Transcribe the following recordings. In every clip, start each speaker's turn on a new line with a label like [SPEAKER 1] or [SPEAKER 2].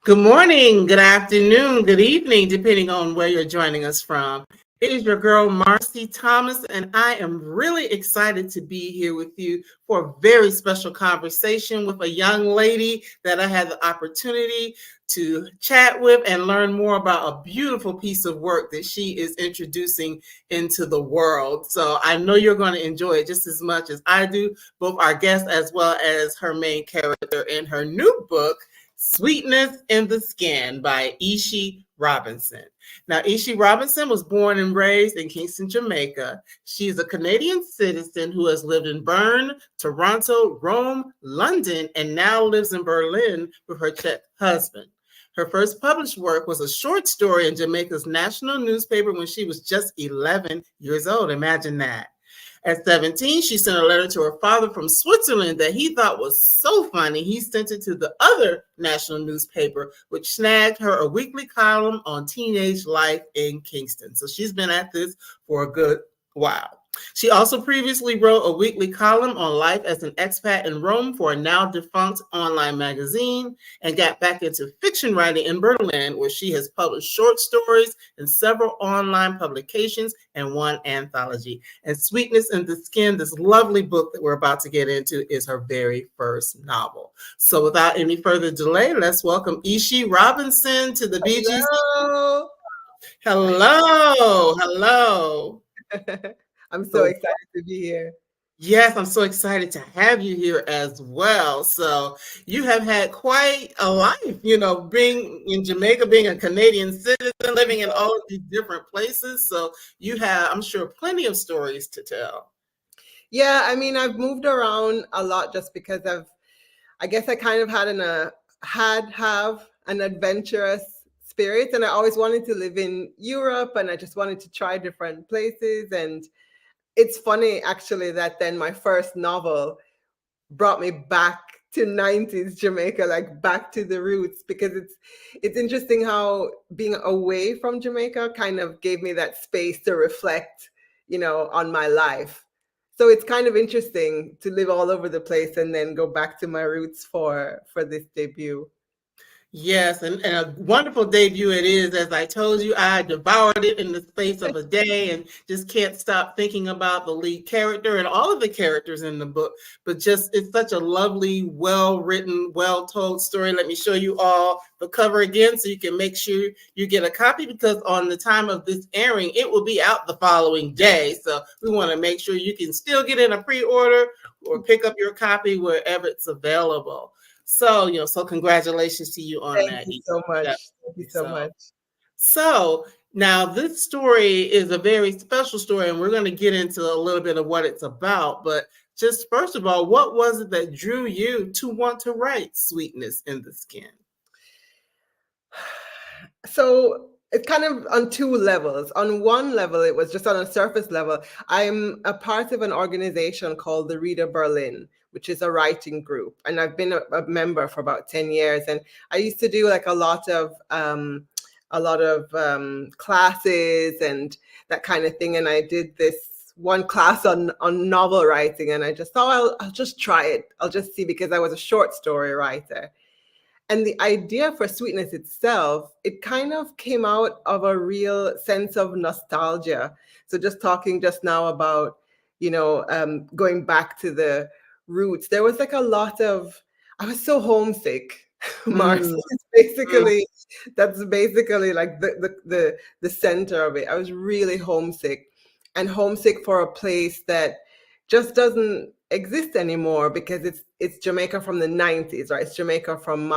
[SPEAKER 1] Good morning, good afternoon, good evening, depending on where you're joining us from. It is your girl, Marcy Thomas, and I am really excited to be here with you for a very special conversation with a young lady that I had the opportunity to chat with and learn more about a beautiful piece of work that she is introducing into the world. So I know you're going to enjoy it just as much as I do, both our guest as well as her main character in her new book, Sweetness in the Skin by Ishi Robinson. Now, Ishi Robinson was born and raised in Kingston, Jamaica. She's a Canadian citizen who has lived in Bern, Toronto, Rome, London, and now lives in Berlin with her Czech husband. Her first published work was a short story in Jamaica's national newspaper when she was just 11 years old. Imagine that. At 17, she sent a letter to her father from Switzerland that he thought was so funny, he sent it to the other national newspaper, which snagged her a weekly column on teenage life in Kingston. So she's been at this for a good while. She also previously wrote a weekly column on life as an expat in Rome for a now defunct online magazine and got back into fiction writing in Berlin, where she has published short stories in several online publications and one anthology. And Sweetness in the Skin, this lovely book that we're about to get into, is her very first novel. So without any further delay, let's welcome Ishi Robinson to the BGC. Hello. Hello.
[SPEAKER 2] I'm so excited to be here.
[SPEAKER 1] Yes, I'm so excited to have you here as well. So you have had quite a life, being in Jamaica, being a Canadian citizen, living in all of these different places. So you have, I'm sure, plenty of stories to tell.
[SPEAKER 2] Yeah, I mean, I've moved around a lot just because I guess I kind of have an adventurous spirit, and I always wanted to live in Europe, and I just wanted to try different places. And it's funny, actually, that then my first novel brought me back to 90s Jamaica, like back to the roots, because it's interesting how being away from Jamaica kind of gave me that space to reflect, on my life. So it's kind of interesting to live all over the place and then go back to my roots for this debut.
[SPEAKER 1] Yes, and a wonderful debut it is. As I told you, I devoured it in the space of a day and just can't stop thinking about the lead character and all of the characters in the book. But just, it's such a lovely, well-written, well-told story. Let me show you all the cover again so you can make sure you get a copy, because on the time of this airing, it will be out the following day. So we want to make sure you can still get in a pre-order or pick up your copy wherever it's available. So, so congratulations to you on that.
[SPEAKER 2] Thank you so much. Thank you so much.
[SPEAKER 1] So now this story is a very special story, and we're going to get into a little bit of what it's about. But just first of all, what was it that drew you to want to write Sweetness in the Skin?
[SPEAKER 2] So it's kind of on two levels. On one level, it was just on a surface level. I'm a part of an organization called the Reader Berlin, which is a writing group. And I've been a member for about 10 years. And I used to do like a lot of classes and that kind of thing. And I did this one class on novel writing. And I just thought, I'll just try it. I'll just see, because I was a short story writer. And the idea for Sweetness itself, it kind of came out of a real sense of nostalgia. So just talking just now about, going back to the roots, there was like a lot of, I was so homesick, Marcy. That's basically like the center of it. I was really homesick, and homesick for a place that just doesn't exist anymore, because it's Jamaica from the 90s, right? It's Jamaica from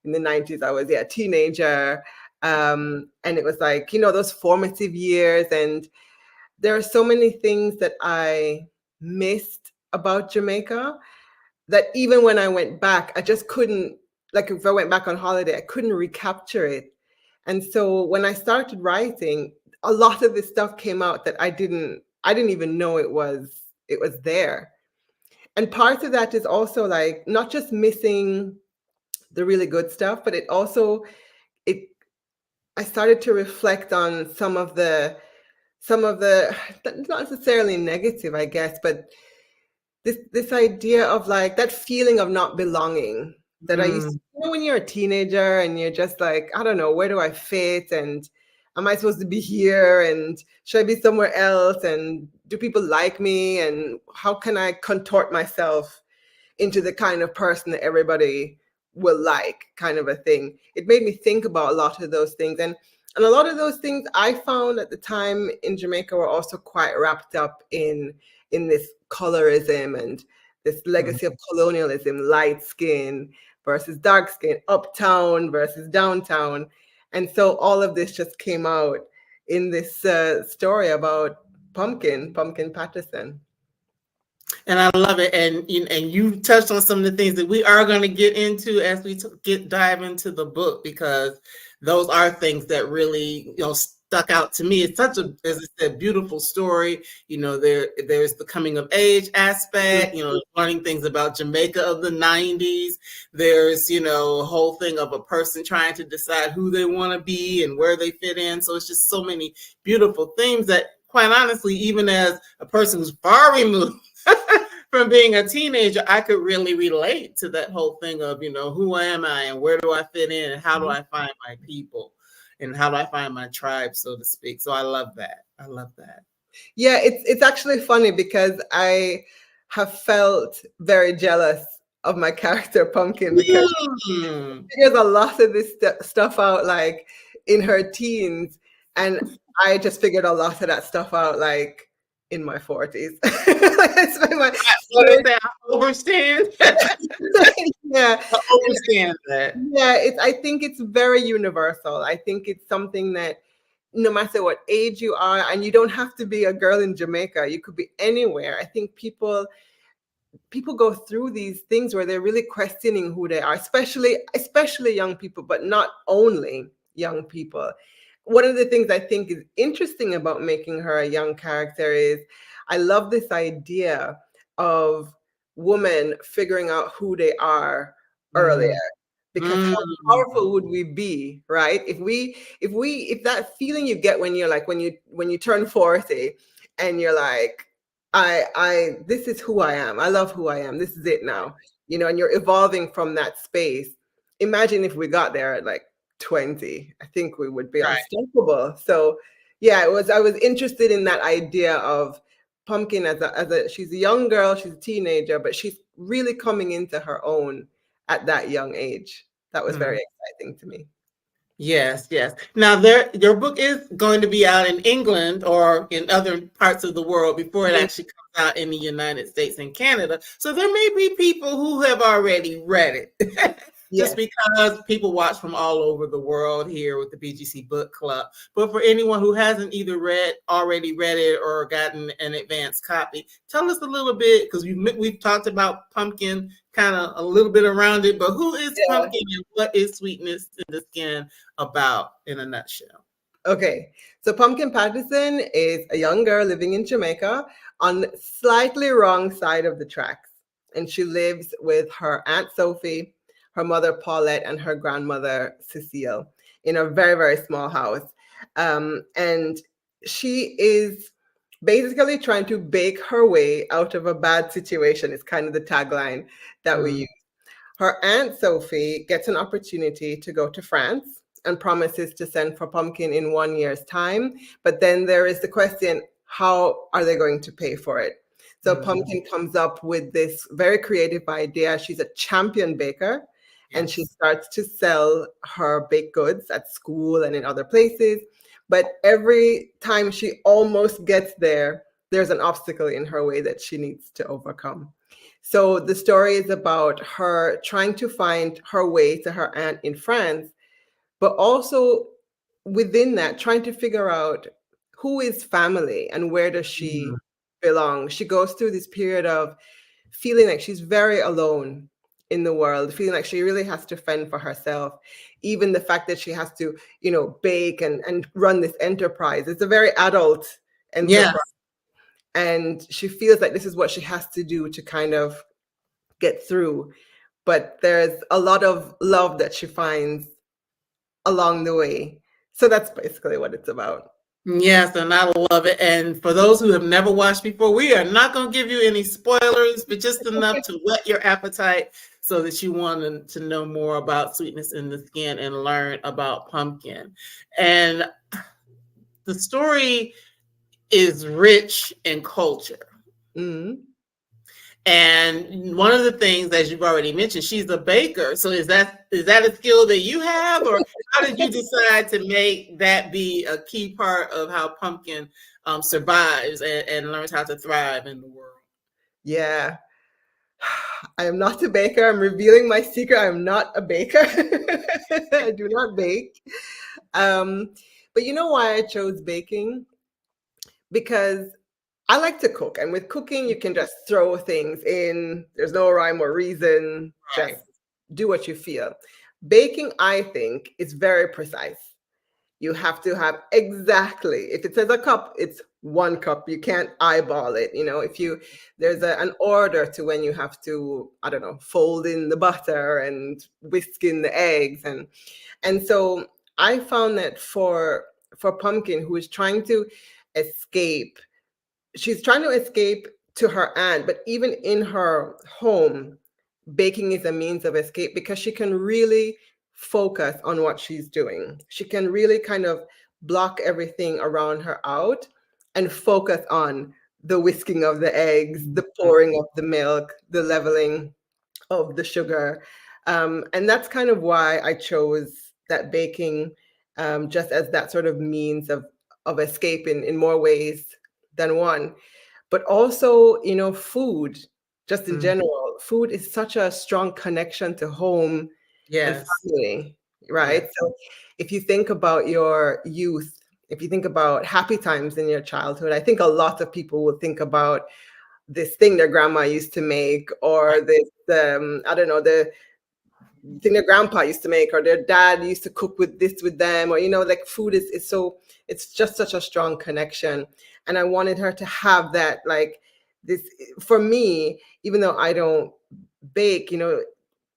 [SPEAKER 2] in the 90s, I was a teenager. And it was like, those formative years. And there are so many things that I missed about Jamaica that even when I went back, I just couldn't, like if I went back on holiday, I couldn't recapture it. And so when I started writing, a lot of this stuff came out that I didn't even know it was there. And part of that is also like not just missing the really good stuff, but I started to reflect on some of the not necessarily negative, I guess, but this idea of like that feeling of not belonging that I used
[SPEAKER 1] Mm.
[SPEAKER 2] to, when you're a teenager and you're just like, I don't know, where do I fit? And am I supposed to be here? And should I be somewhere else? And do people like me? And how can I contort myself into the kind of person that everybody will like, kind of a thing? It made me think about a lot of those things. And a lot of those things I found at the time in Jamaica were also quite wrapped up in this colorism and this legacy of colonialism, light skin versus dark skin, uptown versus downtown. And so all of this just came out in this story about Pumkin Patterson.
[SPEAKER 1] And I love it. And you touched on some of the things that we are going to get into as we dive into the book, because those are things that really, stuck out to me. It's such a, as I said, beautiful story. There's the coming of age aspect, learning things about Jamaica of the 90s. There's, a whole thing of a person trying to decide who they want to be and where they fit in. So it's just so many beautiful things that, quite honestly, even as a person who's far removed from being a teenager, I could really relate to that whole thing of, who am I and where do I fit in and how do I find my people and how do I find my tribe, so to speak. So I love that. I love that.
[SPEAKER 2] Yeah, it's actually funny because I have felt very jealous of my character Pumpkin, because she figures a lot of this stuff out like in her teens, and I just figured a lot of that stuff out like in my 40s. It's been my
[SPEAKER 1] What is that? I overstand.
[SPEAKER 2] yeah,
[SPEAKER 1] I understand that.
[SPEAKER 2] yeah. I think it's very universal. I think it's something that no matter what age you are, and you don't have to be a girl in Jamaica, you could be anywhere. I think people go through these things where they're really questioning who they are, especially young people, but not only young people. One of the things I think is interesting about making her a young character is I love this idea of women figuring out who they are earlier. Because how powerful would we be, right? If that feeling you get when you're like, when you turn 40 and you're like, this is who I am. I love who I am. This is it now. And you're evolving from that space. Imagine if we got there at like 20. I think we would be
[SPEAKER 1] Right.
[SPEAKER 2] unstoppable. So yeah, I was interested in that idea of Pumpkin as a she's a young girl, she's a teenager, but she's really coming into her own at that young age. That was very exciting to me.
[SPEAKER 1] Yes, yes. Now, your book is going to be out in England or in other parts of the world before it actually comes out in the United States and Canada. So there may be people who have already read it.
[SPEAKER 2] Yes.
[SPEAKER 1] Just because people watch from all over the world here with the BGC Book Club. But for anyone who hasn't either already read it or gotten an advanced copy, tell us a little bit, because we've talked about Pumpkin kind of a little bit around it, but who is Pumpkin and what is Sweetness in the Skin about in a nutshell?
[SPEAKER 2] Okay, so Pumkin Patterson is a young girl living in Jamaica on slightly wrong side of the tracks. And she lives with her Aunt Sophie, her mother Paulette, and her grandmother Cecile in a very, very small house. And she is basically trying to bake her way out of a bad situation, is kind of the tagline that we use. Her Aunt Sophie gets an opportunity to go to France and promises to send for Pumpkin in 1 year's time. But then there is the question, how are they going to pay for it? So Pumpkin comes up with this very creative idea. She's a champion baker, and she starts to sell her baked goods at school and in other places. But every time she almost gets there, there's an obstacle in her way that she needs to overcome. So the story is about her trying to find her way to her aunt in France, but also within that, trying to figure out who is family and where does she belong. She goes through this period of feeling like she's very alone in the world, feeling like she really has to fend for herself. Even the fact that she has to, bake and run this enterprise. It's a very adult enterprise.
[SPEAKER 1] Yes.
[SPEAKER 2] And she feels like this is what she has to do to kind of get through. But there's a lot of love that she finds along the way. So that's basically what it's about.
[SPEAKER 1] Yes, and I love it. And for those who have never watched before, we are not going to give you any spoilers, but just enough to whet your appetite so that you want to know more about Sweetness in the Skin and learn about Pumpkin. And the story is rich in culture.
[SPEAKER 2] Mm-hmm.
[SPEAKER 1] And one of the things, as you've already mentioned, she's a baker. So is that a skill that you have, or how did you decide to make that be a key part of how Pumpkin survives and learns how to thrive in the world?
[SPEAKER 2] Yeah. I am not a baker. I'm revealing my secret. I'm not a baker. I do not bake. But you know why I chose baking? Because I like to cook. And with cooking, you can just throw things in. There's no rhyme or reason.
[SPEAKER 1] Right.
[SPEAKER 2] Just do what you feel. Baking, I think, is very precise. You have to have exactly, if it says a cup, it's 1 cup. You can't eyeball it. If there's an order to when you have to, I don't know, fold in the butter and whisk in the eggs. And so I found that for Pumpkin, who is trying to escape, she's trying to escape to her aunt, but even in her home, baking is a means of escape because she can really focus on what she's doing. She can really kind of block everything around her out and focus on the whisking of the eggs, the pouring of the milk, the leveling of the sugar. And that's kind of why I chose that baking, just as that sort of means of escape in more ways than one. But also, food, just in general, food is such a strong connection to home and
[SPEAKER 1] Yes.
[SPEAKER 2] family, right?
[SPEAKER 1] Yes.
[SPEAKER 2] So if you think about your youth, if you think about happy times in your childhood, I think a lot of people will think about this thing their grandma used to make, or this, I don't know, the thing their grandpa used to make, or their dad used to cook with this with them, or like food is so, it's just such a strong connection. And I wanted her to have that, like, this. For me, even though I don't bake,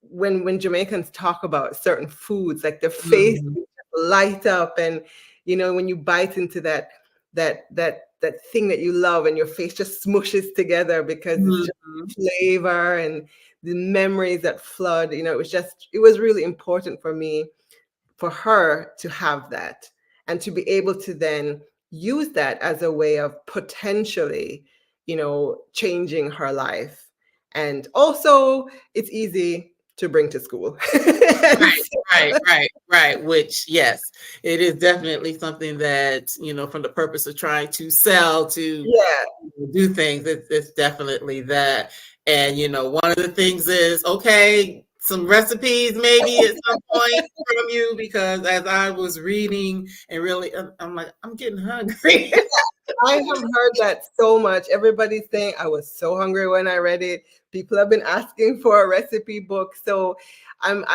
[SPEAKER 2] when Jamaicans talk about certain foods, like their face
[SPEAKER 1] Mhm.
[SPEAKER 2] light up, and when you bite into that thing that you love, and your face just smushes together because it's just
[SPEAKER 1] Mhm.
[SPEAKER 2] flavor and the memories that flood. It was really important for me, for her to have that, and to be able to then use that as a way of potentially, changing her life. And also, it's easy to bring to school.
[SPEAKER 1] Right. Which, yes, it is definitely something that, from the purpose of trying to sell, to
[SPEAKER 2] Yeah.
[SPEAKER 1] do things, it's definitely that. And, one of the things is, okay, some recipes maybe at some point from you, because as I was reading and really, I'm like, I'm getting hungry.
[SPEAKER 2] I have heard that so much. Everybody's saying I was so hungry when I read it. People have been asking for a recipe book. So I'm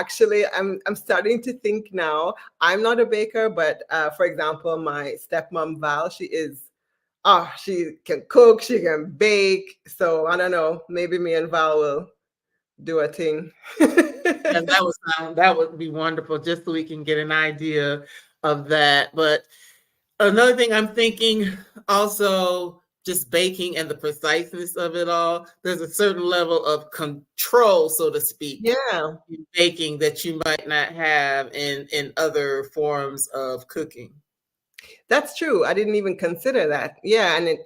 [SPEAKER 2] starting to think now. I'm not a baker, but for example, my stepmom Val, she can cook, she can bake. So I don't know, maybe me and Val will do a thing.
[SPEAKER 1] And that would be wonderful, just so we can get an idea of that. But another thing I'm thinking also, just baking and the preciseness of it all, there's a certain level of control, so to speak,
[SPEAKER 2] Yeah.
[SPEAKER 1] in baking that you might not have in other forms of cooking.
[SPEAKER 2] That's true. I didn't even consider that. Yeah, and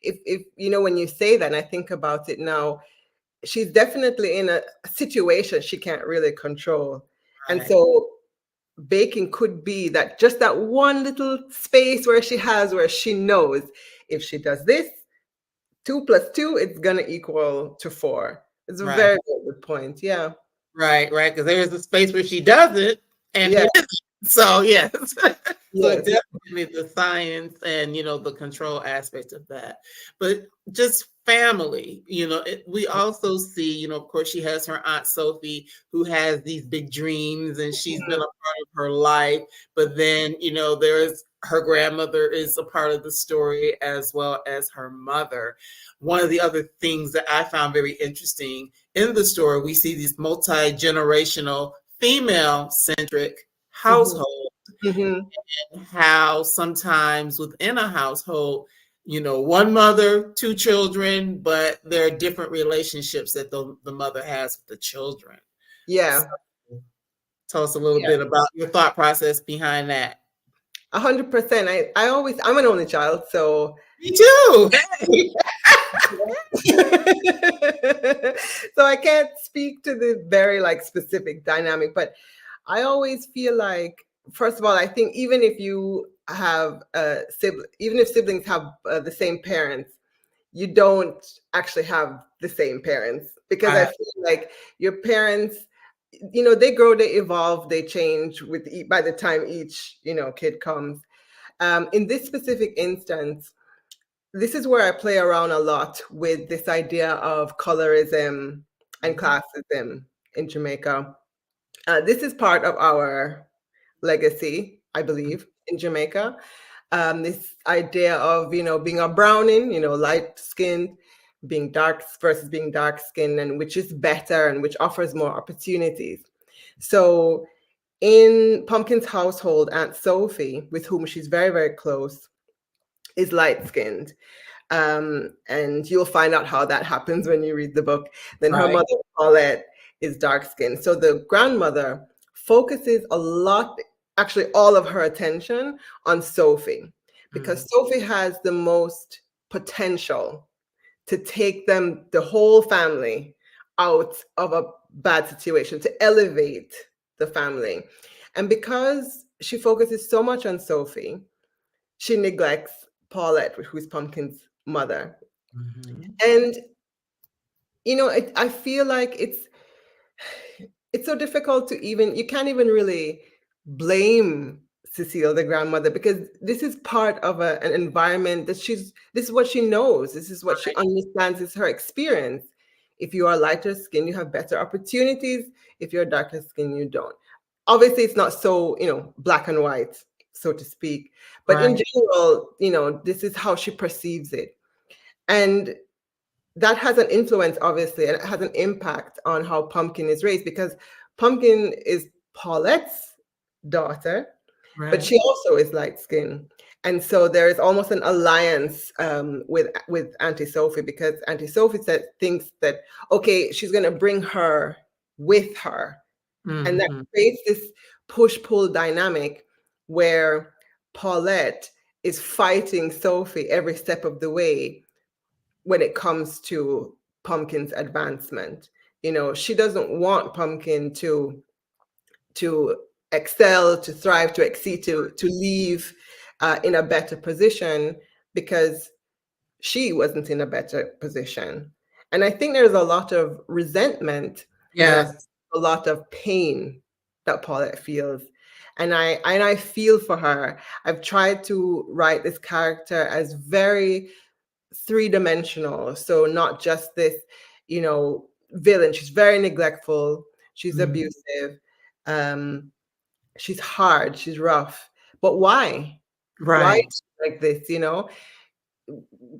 [SPEAKER 2] if when you say that, and I think about it now, she's definitely in a situation she can't really control. And
[SPEAKER 1] Right.
[SPEAKER 2] so baking could be that, just that one little space where she knows if she does this, 2 + 2, it's gonna equal to 4. It's a
[SPEAKER 1] Right.
[SPEAKER 2] very, very good point. Yeah.
[SPEAKER 1] Right. Because there's a space where she does it and
[SPEAKER 2] Yeah.
[SPEAKER 1] it isn't. So yes. So
[SPEAKER 2] Yes.
[SPEAKER 1] definitely the science and the control aspect of that. But just family, we also see, of course, she has her Aunt Sophie, who has these big dreams, and she's been a
[SPEAKER 2] Mhm.
[SPEAKER 1] part of her life. But then, there's her grandmother is a part of the story, as well as her mother. One of the other things that I found very interesting in the story, we see these multi-generational, female-centric
[SPEAKER 2] Mhm.
[SPEAKER 1] household.
[SPEAKER 2] Mm-hmm.
[SPEAKER 1] how sometimes within a household, one mother, two children, but there are different relationships that the mother has with the children.
[SPEAKER 2] Yeah.
[SPEAKER 1] So tell us a little bit about your thought process behind that.
[SPEAKER 2] 100%. I'm an only child, so
[SPEAKER 1] Me too.
[SPEAKER 2] so I can't speak to the very like specific dynamic, but I always feel like, first of all, I think even if you have even if siblings have the same parents, you don't actually have the same parents, because I feel like your parents, they grow, they evolve, they change by the time each kid comes. In this specific instance, this is where I play around a lot with this idea of colorism and classism in Jamaica. This is part of our legacy, I believe, in Jamaica. This idea of, being a browning, light skinned, being dark versus being dark skinned, and which is better and which offers more opportunities. So in Pumpkin's household, Aunt Sophie, with whom she's very, very close, is light skinned. And you'll find out how that happens when you read the book. Then her mother, Paulette, is dark skinned. So the grandmother focuses a lot, actually all of her attention, on Sophie, because Sophie has the most potential to take the whole family out of a bad situation, to elevate the family. And because she focuses so much on Sophie, she neglects Paulette, who's Pumpkin's mother. And I feel like it's so difficult to you can't even really blame Cecile, the grandmother, because this is part of an environment that this is what she knows. This is what she understands, is her experience. If you are lighter skin, you have better opportunities. If you're darker skin, you don't. Obviously, it's not so, black and white, so to speak. But in general, this is how she perceives it. And that has an influence, obviously, and it has an impact on how Pumpkin is raised, because Pumpkin is Paulette's daughter, but she also is light skinned. And so there is almost an alliance with Auntie Sophie, because Auntie Sophie thinks that, okay, she's going to bring her with her. And that creates this push-pull dynamic where Paulette is fighting Sophie every step of the way when it comes to Pumpkin's advancement. She doesn't want Pumpkin to excel, to thrive, to exceed, to leave in a better position, because she wasn't in a better position. And I think there's a lot of resentment and a lot of pain that Paulette feels. And I feel for her. I've tried to write this character as very three-dimensional. So not just this, villain. She's very neglectful. She's abusive. She's hard. She's rough. But why? Why is she like this?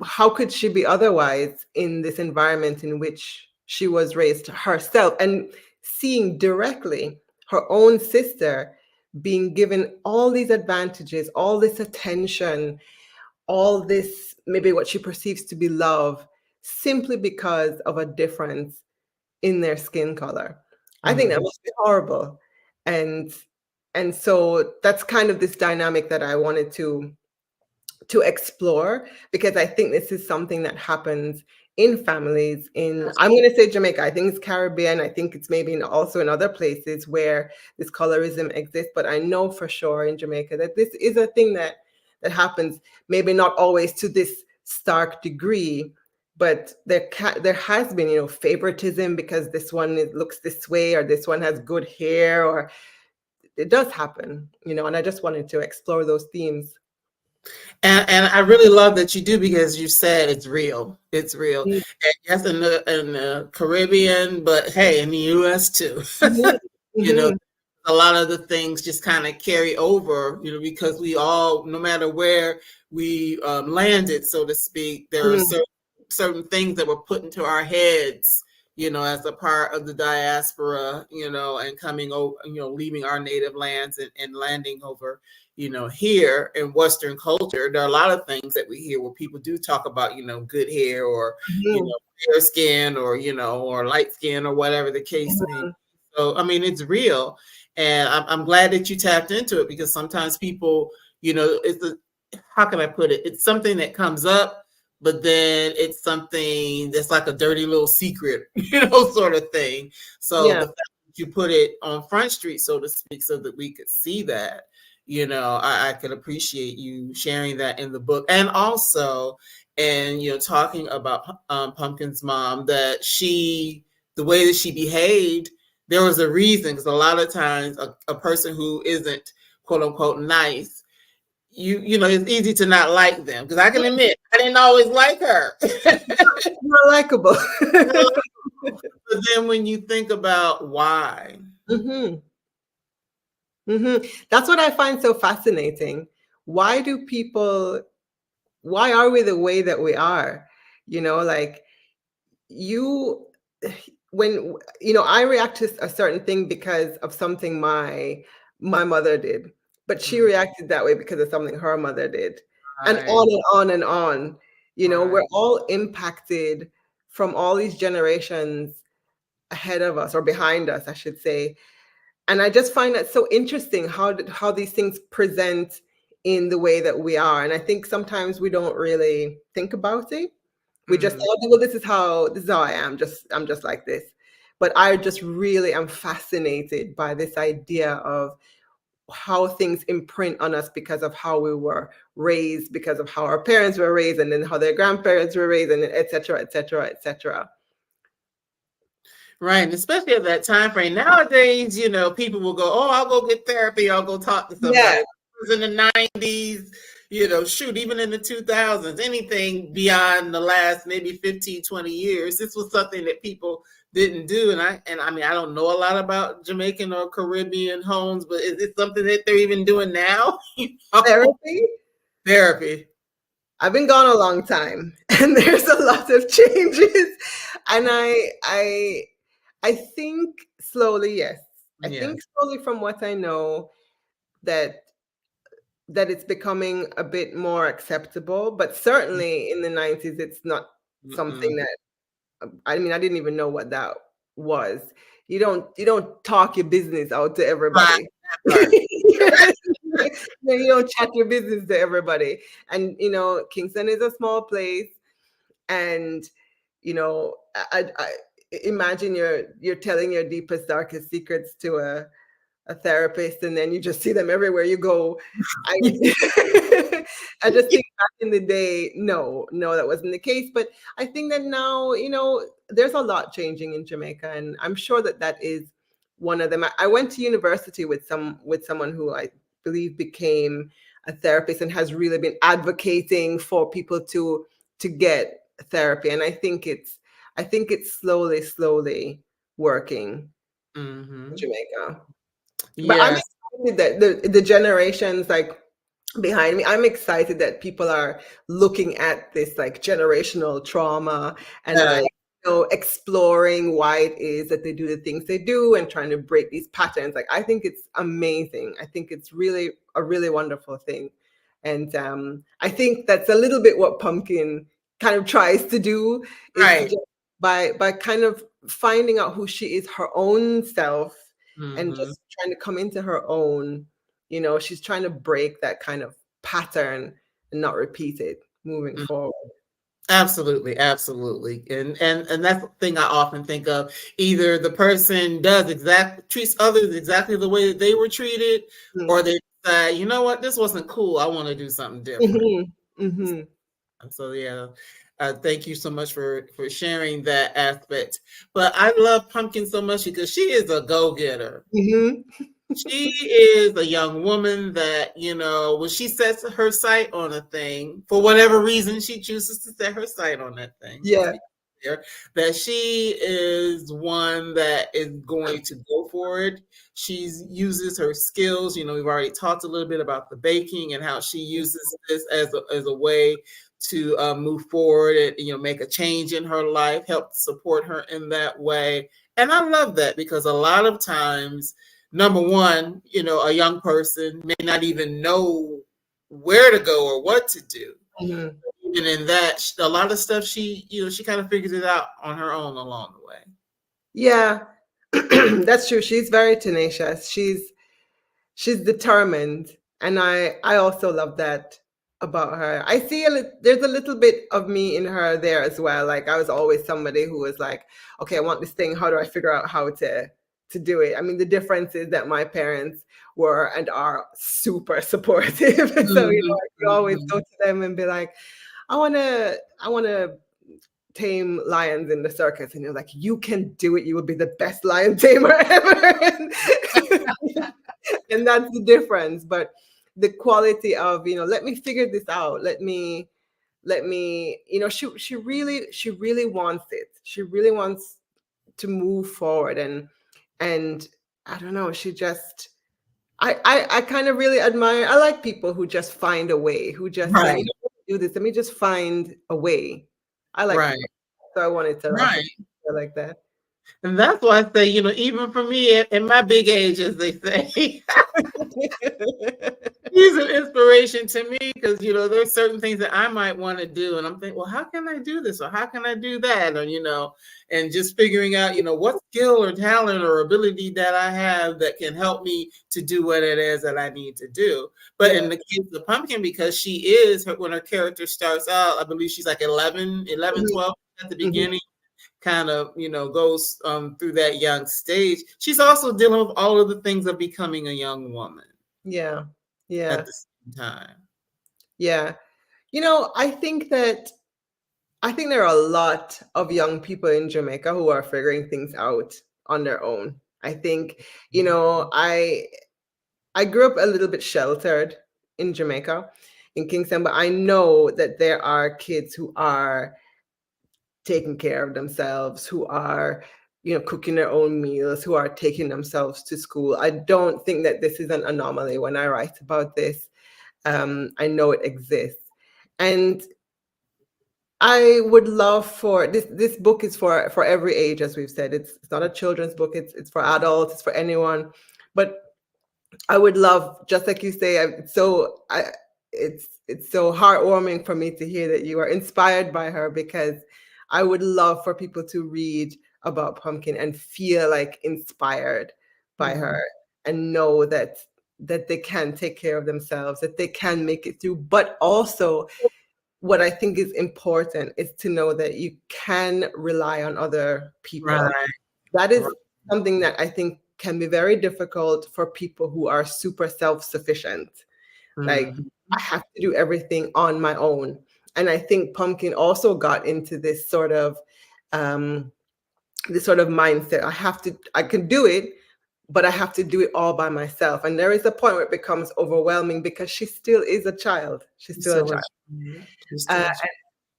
[SPEAKER 2] How could she be otherwise in this environment in which she was raised herself, and seeing directly her own sister being given all these advantages, all this attention, all this, maybe what she perceives to be love, simply because of a difference in their skin color. I think that must be horrible. And so that's kind of this dynamic that I wanted to explore, because I think this is something that happens in families I'm going to say Jamaica. I think it's Caribbean. I think it's maybe also in other places where this colorism exists, but I know for sure in Jamaica that this is a thing that happens, maybe not always to this stark degree, but there has been, favoritism, because this one looks this way, or this one has good hair, or it does happen, and I just wanted to explore those themes.
[SPEAKER 1] And I really love that you do, because you said it's real. It's real. And yes, in the Caribbean, but hey, in the US too. A lot of the things just kind of carry over, because we all, no matter where we landed, so to speak, there are certain things that were put into our heads, as a part of the diaspora, and coming over, leaving our native lands and landing over, here in Western culture. There are a lot of things that we hear where people do talk about, good hair or, fair skin or, or light skin or whatever the case may be. So, I mean, it's real. And I'm glad that you tapped into it, because sometimes people, how can I put it? It's something that comes up, but then it's something that's like a dirty little secret, sort of thing. So the fact that you put it on Front Street, so to speak, so that we could see that, I could appreciate you sharing that in the book. And also, talking about Pumpkin's mom, that the way that she behaved, there was a reason, because a lot of times a person who isn't quote unquote nice, it's easy to not like them, because I can admit I didn't always like her.
[SPEAKER 2] Not likable.
[SPEAKER 1] But then when you think about why.
[SPEAKER 2] That's what I find so fascinating. Why are we the way that we are? When I react to a certain thing because of something my mother did, but she reacted that way because of something her mother did, and on and on and on. We're all impacted from all these generations ahead of us, or behind us, I should say. And I just find that so interesting how these things present in the way that we are. And I think sometimes we don't really think about it. We just say, well, this is how I am. I'm just like this. But I just really am fascinated by this idea of how things imprint on us because of how we were raised, because of how our parents were raised, and then how their grandparents were raised, and et cetera, et cetera, et cetera.
[SPEAKER 1] Right. And especially at that time frame. Nowadays, people will go, oh, I'll go get therapy. I'll go talk to somebody.
[SPEAKER 2] Yeah.
[SPEAKER 1] It was in the 90s, even in the 2000s, anything beyond the last maybe 15, 20 years. This was something that people didn't do. And I mean, I don't know a lot about Jamaican or Caribbean homes, but is it something that they're even doing now? Therapy.
[SPEAKER 2] I've been gone a long time, and there's a lot of changes. And I think slowly, yes. I think slowly, from what I know, that it's becoming a bit more acceptable. But certainly in the 90s, it's not something that, I mean, I didn't even know what that was. You don't talk your business out to everybody. You don't chat your business to everybody. And Kingston is a small place, and I imagine you're telling your deepest, darkest secrets to a therapist, and then you just see them everywhere you go. I just think back in the day, no, that wasn't the case. But I think that now, there's a lot changing in Jamaica, and I'm sure that is one of them. I went to university with someone who I believe became a therapist and has really been advocating for people to get therapy. And I think it's slowly working in Jamaica. But I'm excited that the generations behind me, I'm excited that people are looking at this generational trauma and exploring why it is that they do the things they do and trying to break these patterns. I think it's amazing. I think it's really a really wonderful thing. And I think that's a little bit what Pumpkin kind of tries to do, is by kind of finding out who she is, her own self, and just trying to come into her own. She's trying to break that kind of pattern and not repeat it moving forward.
[SPEAKER 1] Absolutely. And that's the thing I often think of. Either the person treats others exactly the way that they were treated, or they decide, you know what, this wasn't cool, I want to do something different. So thank you so much for sharing that aspect. But I love Pumpkin so much because she is a go-getter. She is a young woman that, when she sets her sight on a thing, for whatever reason she chooses to set her sight on that thing. That she is one that is going to go for it. She uses her skills. We've already talked a little bit about the baking and how she uses this as a way to move forward and, make a change in her life, help support her in that way. And I love that, because a lot of times, number one, a young person may not even know where to go or what to do.
[SPEAKER 2] Mhm.
[SPEAKER 1] Even in that, a lot of stuff she kind of figures it out on her own along the way.
[SPEAKER 2] Yeah, that's true. She's very tenacious. She's determined, and I also love that about her. I see there's a little bit of me in her there as well. Like, I was always somebody who was like, okay, I want this thing. How do I figure out how to do it? I mean, the difference is that my parents were and are super supportive. So, you always go to them and be like, I wanna tame lions in the circus, and you're like, you can do it. You will be the best lion tamer ever. And that's the difference. But the quality of, let me figure this out. Let me, she really wants it. She really wants to move forward. And I don't know, she just, I kind of really admire, I like people who just find a way, who just
[SPEAKER 1] Right.
[SPEAKER 2] say, do this, let me just find a way. I like
[SPEAKER 1] Right.
[SPEAKER 2] people. So I wanted to
[SPEAKER 1] Right.
[SPEAKER 2] like that.
[SPEAKER 1] And that's why I say, even for me at my big age, as they say, he's an inspiration to me, because, there's certain things that I might want to do. And I'm thinking, well, how can I do this? Or how can I do that? Or, and just figuring out, what skill or talent or ability that I have that can help me to do what it is that I need to do. But in the case of Pumpkin, because she is, when her character starts out, I believe she's like 11, 12 at the beginning. Kind of, goes through that young stage. She's also dealing with all of the things of becoming a young woman.
[SPEAKER 2] Yeah.
[SPEAKER 1] At the same time.
[SPEAKER 2] Yeah. I think there are a lot of young people in Jamaica who are figuring things out on their own. I think, I grew up a little bit sheltered in Jamaica, in Kingston, but I know that there are kids who are taking care of themselves, who are, cooking their own meals, who are taking themselves to school. I don't think that this is an anomaly when I write about this. I know it exists. And I would love for this book is for every age, as we've said. It's not a children's book, it's for adults, it's for anyone. But I would love, just like you say, it's so heartwarming for me to hear that you are inspired by her, because I would love for people to read about Pumpkin and feel like inspired by her, and know that they can take care of themselves, that they can make it through. But also, what I think is important is to know that you can rely on other people.
[SPEAKER 1] Right.
[SPEAKER 2] That is something that I think can be very difficult for people who are super self-sufficient. Like, I have to do everything on my own. And I think Pumpkin also got into this sort of mindset. I can do it, but I have to do it all by myself. And there is a point where it becomes overwhelming, because she still is a child. She's still a child.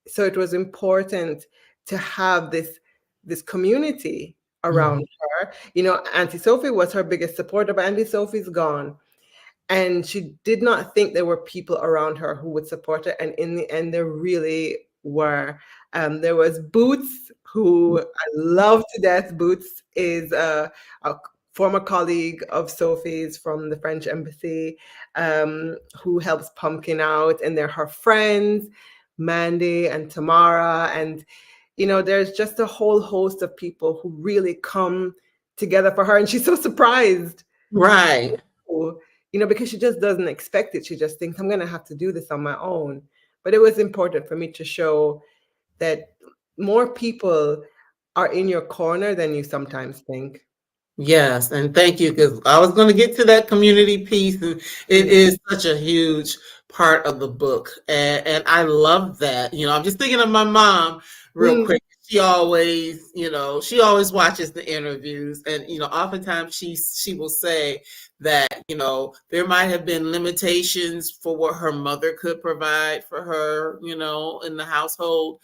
[SPEAKER 2] So it was important to have this community around her. Auntie Sophie was her biggest supporter, but Auntie Sophie's gone. And she did not think there were people around her who would support her. And in the end, there really were. There was Boots, who I love to death. Boots is a former colleague of Sophie's from the French embassy, who helps Pumpkin out. And they're her friends, Mandy and Tamara. And, there's just a whole host of people who really come together for her. And she's so surprised.
[SPEAKER 1] Right.
[SPEAKER 2] Because she just doesn't expect it. She just thinks, I'm going to have to do this on my own. But it was important for me to show that more people are in your corner than you sometimes think.
[SPEAKER 1] Yes, and thank you, because I was going to get to that community piece, and it is such a huge part of the book, and I love that. I'm just thinking of my mom real quick. She always, she always watches the interviews, and oftentimes she will say that there might have been limitations for what her mother could provide for her, in the household,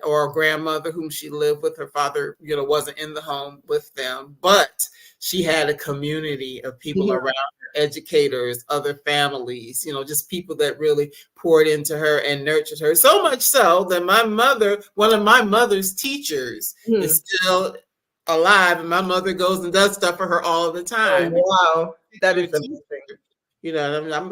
[SPEAKER 1] or a grandmother whom she lived with. Her father, wasn't in the home with them, but she had a community of people
[SPEAKER 2] Mhm.
[SPEAKER 1] around her, educators, other families, just people that really poured into her and nurtured her. So much so that my mother, one of my mother's teachers, is still alive, and my mother goes and does stuff for her all the
[SPEAKER 2] Oh,
[SPEAKER 1] time.
[SPEAKER 2] wow. That is
[SPEAKER 1] Teacher,
[SPEAKER 2] amazing.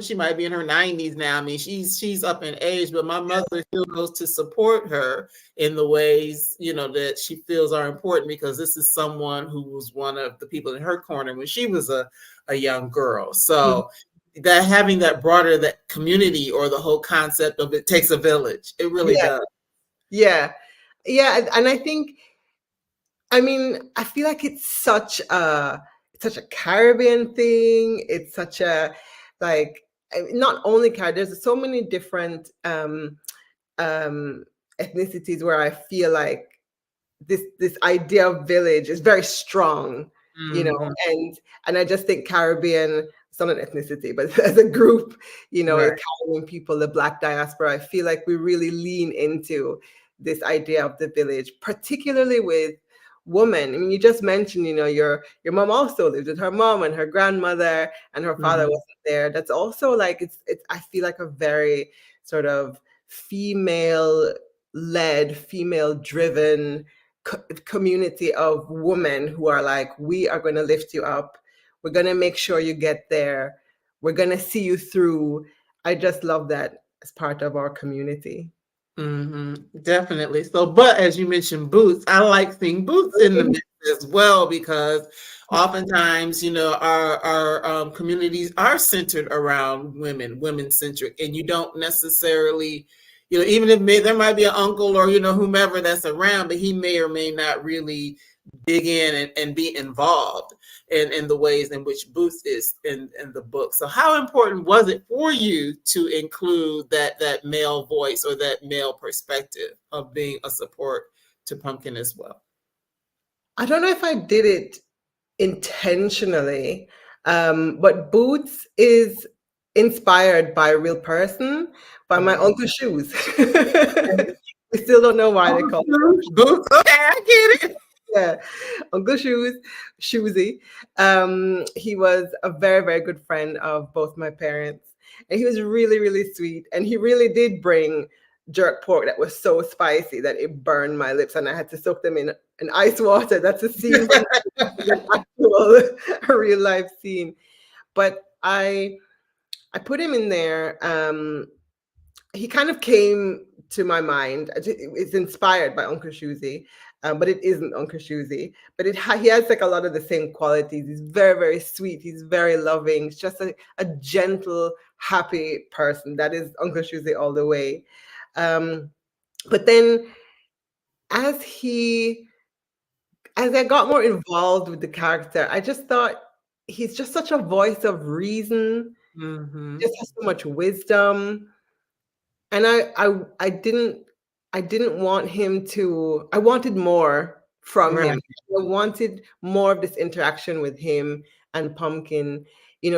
[SPEAKER 1] she might be in her 90s now. I mean, she's up in age, but my mother still goes to support her in the ways, that she feels are important, because this is someone who was one of the people in her corner when she was a young girl. So that having that broader, that community, or the whole concept of it takes a village. It really
[SPEAKER 2] Yeah.
[SPEAKER 1] does.
[SPEAKER 2] Yeah. Yeah. And I think, I mean, I feel like it's such a Caribbean thing. It's such a, like, not only Caribbean, there's so many different ethnicities where I feel like this idea of village is very strong,
[SPEAKER 1] Mhm.
[SPEAKER 2] and I just think Caribbean, it's not an ethnicity, but as a group,
[SPEAKER 1] Right.
[SPEAKER 2] the Caribbean people, the Black diaspora, I feel like we really lean into this idea of the village, particularly with women. I mean, you just mentioned, your mom also lived with her mom and her grandmother, and her father
[SPEAKER 1] Mhm.
[SPEAKER 2] wasn't there. That's also like, it's I feel like a very sort of female led, female driven community of women who are like, we are going to lift you up. We're going to make sure you get there. We're going to see you through. I just love that as part of our community.
[SPEAKER 1] Definitely. So, but as you mentioned, Boots, I like seeing Boots in the mix as well, because oftentimes, our communities are centered around women centric, and you don't necessarily, even if there might be an uncle or whomever that's around, but he may or may not really dig in and be involved in the ways in which Booth is in the book. So how important was it for you to include that male voice, or that male perspective of being a support to Pumpkin as well?
[SPEAKER 2] I don't know if I did it intentionally, but Boots is inspired by a real person, by my
[SPEAKER 1] Okay.
[SPEAKER 2] Uncle Shoes. We still don't know why they call
[SPEAKER 1] Boots. Okay, I get it.
[SPEAKER 2] Yeah, Uncle Shoesy. He was a very, very good friend of both my parents, and he was really, really sweet. And he really did bring jerk pork that was so spicy that it burned my lips, and I had to soak them in ice water. That's a scene from an actual, a real life scene. But I put him in there. He kind of came to my mind. It's inspired by Uncle Shoesy, but it isn't Uncle Shoesy. But he has like a lot of the same qualities. He's very, very sweet. He's very loving. He's just a gentle, happy person. That is Uncle Shoesy all the way. But then as I got more involved with the character, I just thought he's just such a voice of reason. Just has so much wisdom. And I didn't want him to, I wanted more from him.
[SPEAKER 1] Right.
[SPEAKER 2] I wanted more of this interaction with him and Pumpkin.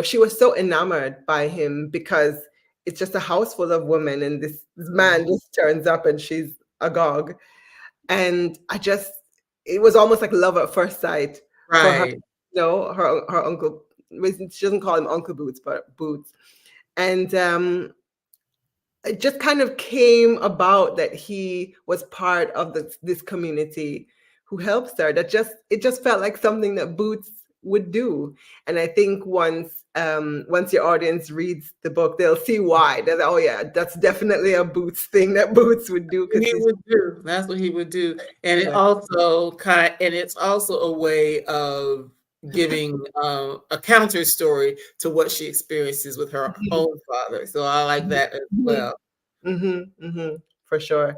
[SPEAKER 2] She was so enamored by him because it's just a house full of women, and this man just turns up and she's agog. And it was almost like love at first sight for her.
[SPEAKER 1] Right.
[SPEAKER 2] Her uncle, she doesn't call him Uncle Boots, but Boots. And it just kind of came about that he was part of this community who helps her. It just felt like something that Boots would do. And I think once your audience reads the book, they'll see why. They're like, oh yeah, that's definitely a Boots thing that Boots would do.
[SPEAKER 1] He would do. That's what he would do. And
[SPEAKER 2] Yeah.
[SPEAKER 1] it's also a way of giving a counter story to what she experiences with her own father. So I like that as well.
[SPEAKER 2] For sure.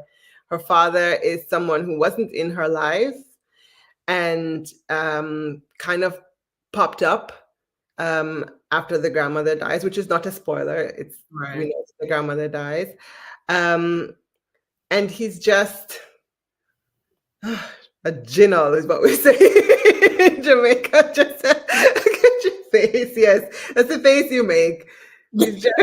[SPEAKER 2] Her father is someone who wasn't in her life, and kind of popped up after the grandmother dies, which is not a spoiler. We
[SPEAKER 1] Right.
[SPEAKER 2] know the grandmother dies. And he's just a ginnel, is what we say in Jamaica. Just look at your face. Yes, that's the face you make. He's just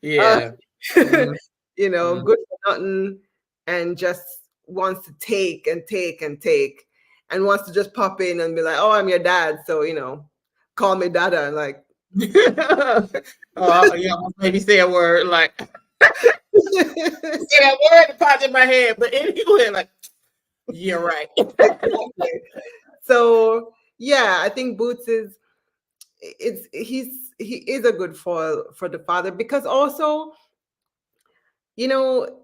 [SPEAKER 1] Yeah. Mhm.
[SPEAKER 2] good for nothing, and just wants to take and take and take. and wants to just pop in and be like, "Oh, I'm your dad, so call me Dada." Like,
[SPEAKER 1] Yeah, maybe say a word like say that word that popped in my head. But anyway, like, you're right.
[SPEAKER 2] exactly. So yeah, I think Boots he is a good foil for the father, because also, you know,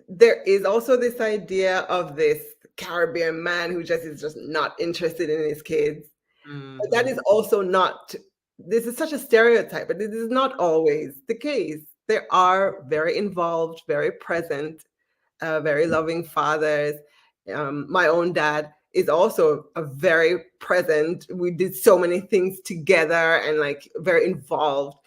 [SPEAKER 2] there is also this idea of this Caribbean man who just is just not interested in his kids. But that is
[SPEAKER 1] Mhm.
[SPEAKER 2] also not, this is such a stereotype, but this is not always the case. There are very involved, very present, very loving fathers. My own dad is also a very present. We did so many things together and like very involved.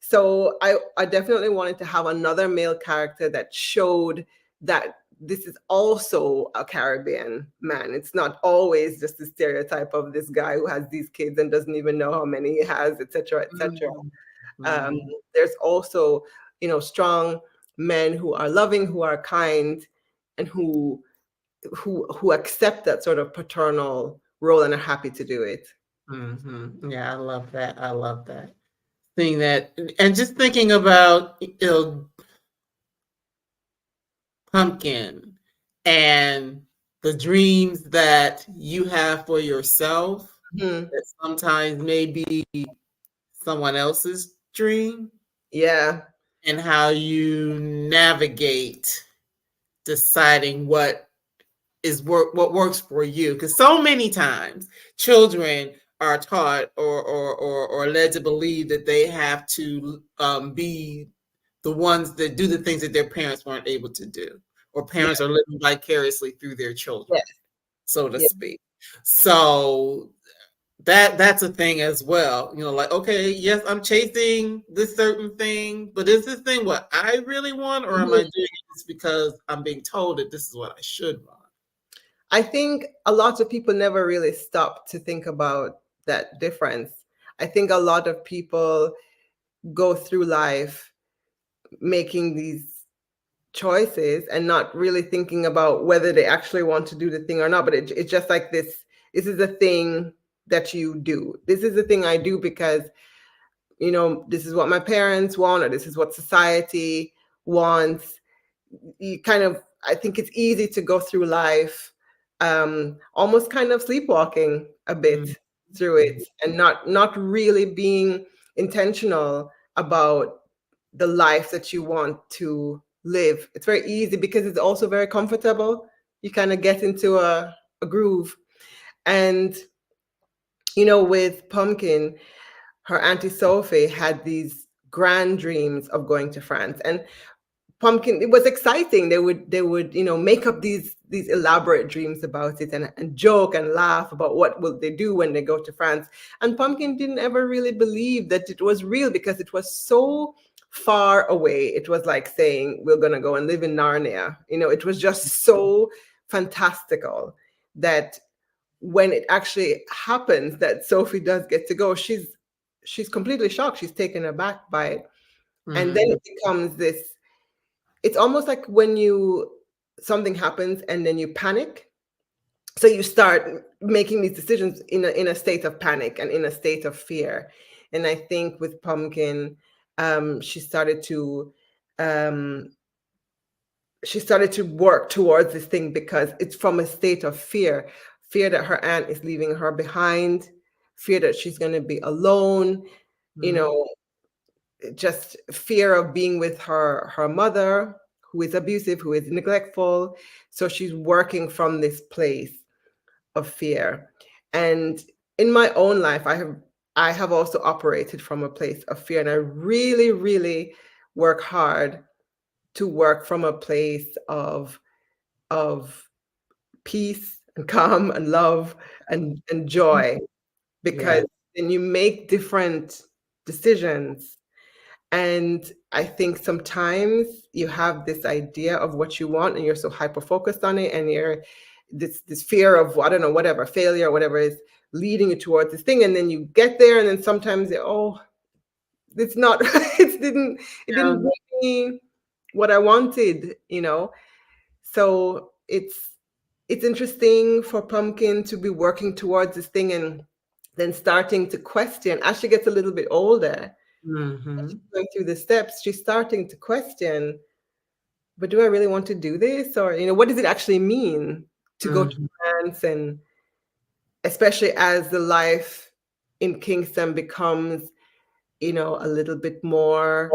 [SPEAKER 2] So I definitely wanted to have another male character that showed that this is also a Caribbean man. It's not always just the stereotype of this guy who has these kids and doesn't even know how many he has, etc., etc.
[SPEAKER 1] Mhm.
[SPEAKER 2] Um,
[SPEAKER 1] Mhm.
[SPEAKER 2] there's also, strong men who are loving, who are kind, and who accept that sort of paternal role and are happy to do it.
[SPEAKER 1] Mhm. Yeah, I love that. I love that. Seeing that, and just thinking about Pumpkin and the dreams that you have for yourself
[SPEAKER 2] Mhm.
[SPEAKER 1] that sometimes may be someone else's dream,
[SPEAKER 2] Yeah.
[SPEAKER 1] and how you navigate deciding what works for you, because so many times children are taught or led to believe that they have to be the ones that do the things that their parents weren't able to do, or
[SPEAKER 2] Yeah.
[SPEAKER 1] parents are living vicariously through their children,
[SPEAKER 2] Yes.
[SPEAKER 1] so to
[SPEAKER 2] Yeah.
[SPEAKER 1] speak. So that's a thing as well. Like, okay, yes, I'm chasing this certain thing, but is this thing what I really want, or am I
[SPEAKER 2] Mhm.
[SPEAKER 1] doing it just because I'm being told that this is what I should want?
[SPEAKER 2] I think a lot of people never really stop to think about that difference. I think a lot of people go through life making these choices and not really thinking about whether they actually want to do the thing or not. But it's just like this is a thing that you do. This is the thing I do because, this is what my parents want, or this is what society wants. You kind of, I think it's easy to go through life almost kind of sleepwalking a bit
[SPEAKER 1] Mhm.
[SPEAKER 2] through it, and not really being intentional about the life that you want to live. It's very easy because it's also very comfortable. You kind of get into a groove. And with Pumpkin, her Auntie Sophie had these grand dreams of going to France. And Pumpkin, it was exciting. They would make up these elaborate dreams about it, and joke and laugh about what will they do when they go to France. And Pumpkin didn't ever really believe that it was real because it was so far away. It was like saying we're going to go and live in Narnia. It was just so fantastical that when it actually happens that Sophie does get to go, she's completely shocked. She's taken aback by it. And then
[SPEAKER 1] Mhm.
[SPEAKER 2] it becomes this, it's almost like when something happens and then you panic. So you start making these decisions in a state of panic and in a state of fear. And I think with Pumpkin, she started to um, work towards this thing because it's from a state of fear that her aunt is leaving her behind, fear that she's going to be alone, you
[SPEAKER 1] Mhm.
[SPEAKER 2] know just fear of being with her mother, who is abusive, who is neglectful. So she's working from this place of fear. And in my own life, I have also operated from a place of fear, and I really, really work hard to work from a place of peace and calm and love and joy, because
[SPEAKER 1] Yeah.
[SPEAKER 2] then you make different decisions. And I think sometimes you have this idea of what you want and you're so hyper focused on it, and you're this fear of, I don't know, whatever, failure or whatever is leading you towards this thing. And then you get there and then sometimes it's not it didn't
[SPEAKER 1] Yeah.
[SPEAKER 2] bring me what I wanted. So it's interesting for Pumpkin to be working towards this thing and then starting to question as she gets a little bit older,
[SPEAKER 1] Mm-hmm.
[SPEAKER 2] going through the steps, she's starting to question, but do I really want to do this? Or, what does it actually mean to go to
[SPEAKER 1] Mm-hmm.
[SPEAKER 2] France? And especially as the life in Kingston becomes, a little bit more